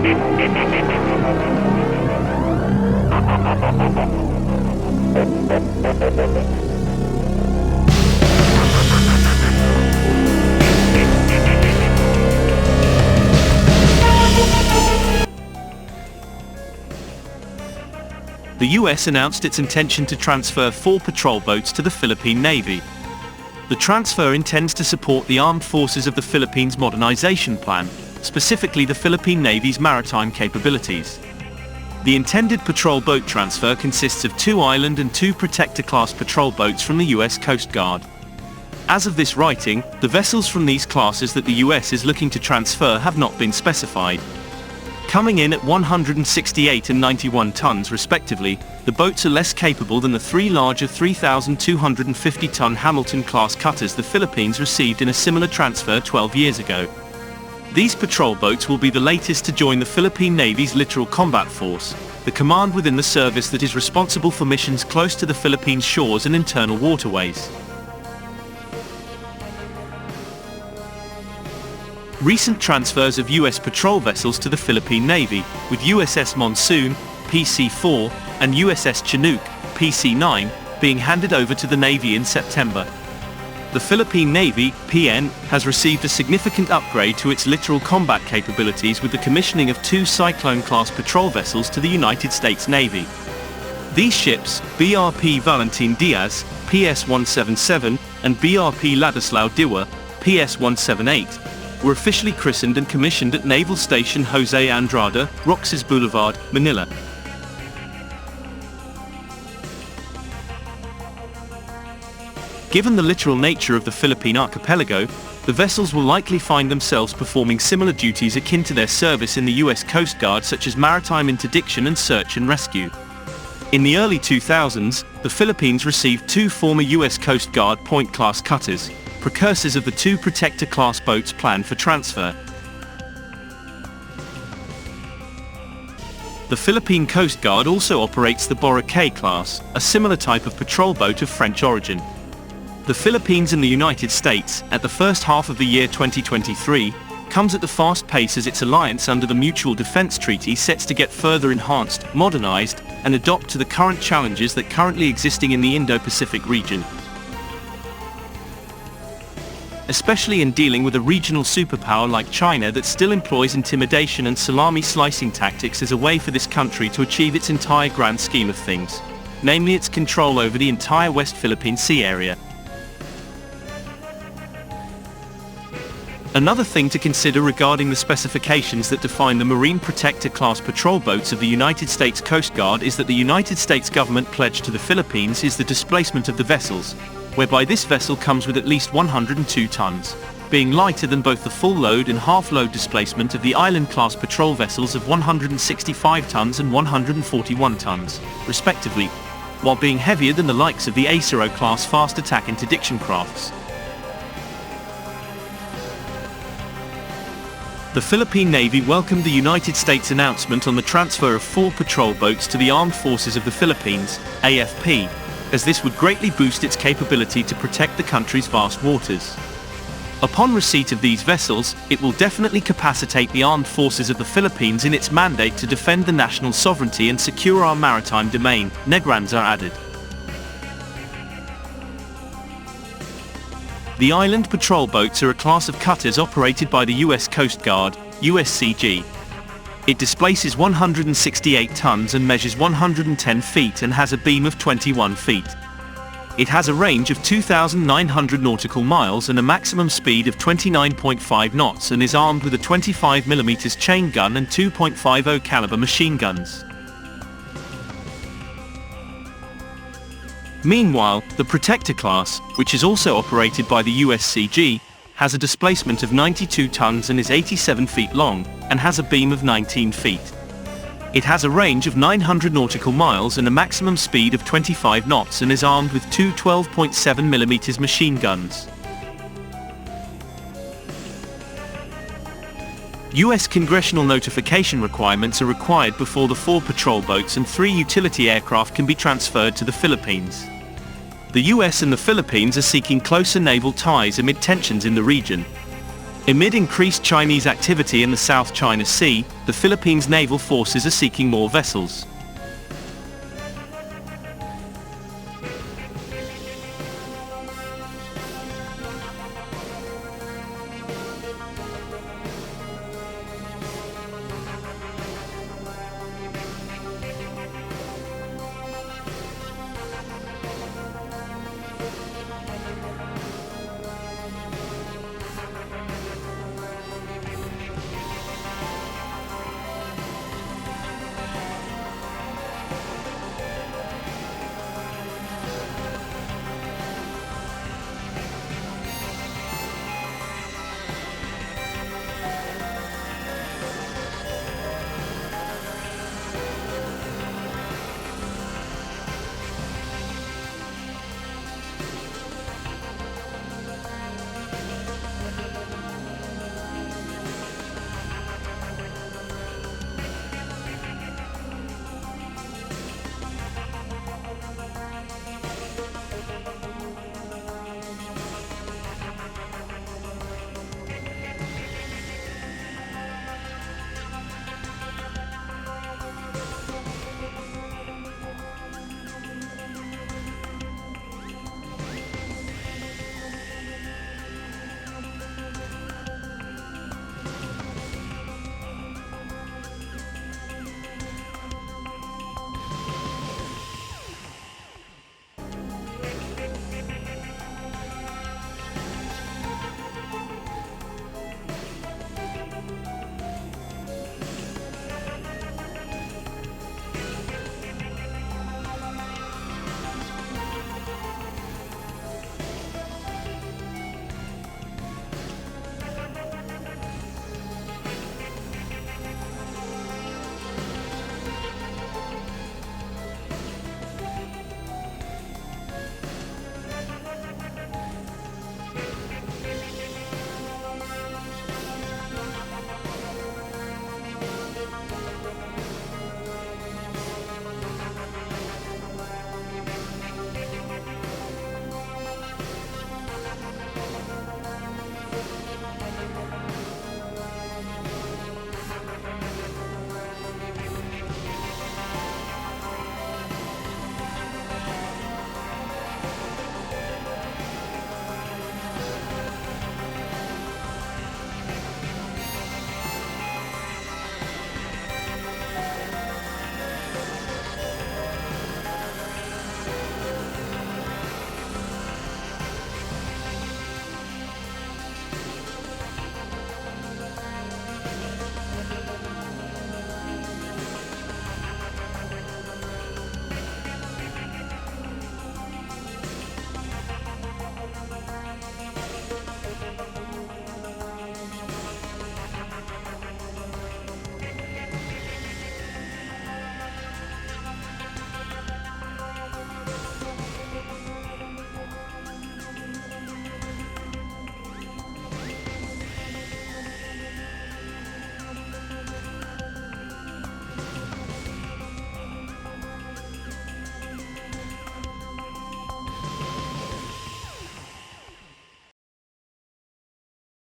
The US announced its intention to transfer 4 patrol boats to the Philippine Navy. The transfer intends to support the armed forces of the Philippines' modernization plan, specifically the Philippine Navy's maritime capabilities. The intended patrol boat transfer consists of 2 island and 2 Protector-class patrol boats from the US Coast Guard. As of this writing, the vessels from these classes that the US is looking to transfer have not been specified. Coming in at 168 and 91 tons respectively, the boats are less capable than the 3 larger 3,250-ton Hamilton-class cutters the Philippines received in a similar transfer 12 years ago. These patrol boats will be the latest to join the Philippine Navy's Littoral Combat Force, the command within the service that is responsible for missions close to the Philippines' shores and internal waterways. Recent transfers of US patrol vessels to the Philippine Navy, with USS Monsoon, PC-4, and USS Chinook, PC-9, being handed over to the Navy in September. The Philippine Navy, PN, has received a significant upgrade to its littoral combat capabilities with the commissioning of 2 Cyclone-class patrol vessels to the United States Navy. These ships, BRP Valentin Diaz, PS-177, and BRP Ladislao Diwa, PS-178, were officially christened and commissioned at Naval Station Jose Andrade, Roxas Boulevard, Manila. Given the littoral nature of the Philippine archipelago, the vessels will likely find themselves performing similar duties akin to their service in the US Coast Guard, such as maritime interdiction and search and rescue. In the early 2000s, the Philippines received 2 former US Coast Guard Point-class cutters, precursors of the 2 Protector-class boats planned for transfer. The Philippine Coast Guard also operates the Boracay class, a similar type of patrol boat of French origin. The Philippines and the United States, at the first half of the year 2023, comes at the fast pace as its alliance under the Mutual Defense Treaty sets to get further enhanced, modernized, and adapt to the current challenges that currently existing in the Indo-Pacific region. Especially in dealing with a regional superpower like China that still employs intimidation and salami slicing tactics as a way for this country to achieve its entire grand scheme of things, namely its control over the entire West Philippine Sea area. Another thing to consider regarding the specifications that define the Marine Protector-class patrol boats of the United States Coast Guard is that the United States government pledge to the Philippines is the displacement of the vessels, whereby this vessel comes with at least 102 tons, being lighter than both the full load and half-load displacement of the Island-class patrol vessels of 165 tons and 141 tons, respectively, while being heavier than the likes of the Acero-class fast attack interdiction crafts. The Philippine Navy welcomed the United States announcement on the transfer of 4 patrol boats to the Armed Forces of the Philippines, AFP, as this would greatly boost its capability to protect the country's vast waters. Upon receipt of these vessels, it will definitely capacitate the armed forces of the Philippines in its mandate to defend the national sovereignty and secure our maritime domain, Negranza added. The island patrol boats are a class of cutters operated by the US Coast Guard, USCG. It displaces 168 tons and measures 110 feet and has a beam of 21 feet. It has a range of 2,900 nautical miles and a maximum speed of 29.5 knots and is armed with a 25mm chain gun and 2.50 caliber machine guns. Meanwhile, the Protector class, which is also operated by the USCG, has a displacement of 92 tons and is 87 feet long, and has a beam of 19 feet. It has a range of 900 nautical miles and a maximum speed of 25 knots and is armed with two 12.7mm machine guns. US congressional notification requirements are required before the 4 patrol boats and 3 utility aircraft can be transferred to the Philippines. The US and the Philippines are seeking closer naval ties amid tensions in the region. Amid increased Chinese activity in the South China Sea, the Philippines naval forces are seeking more vessels.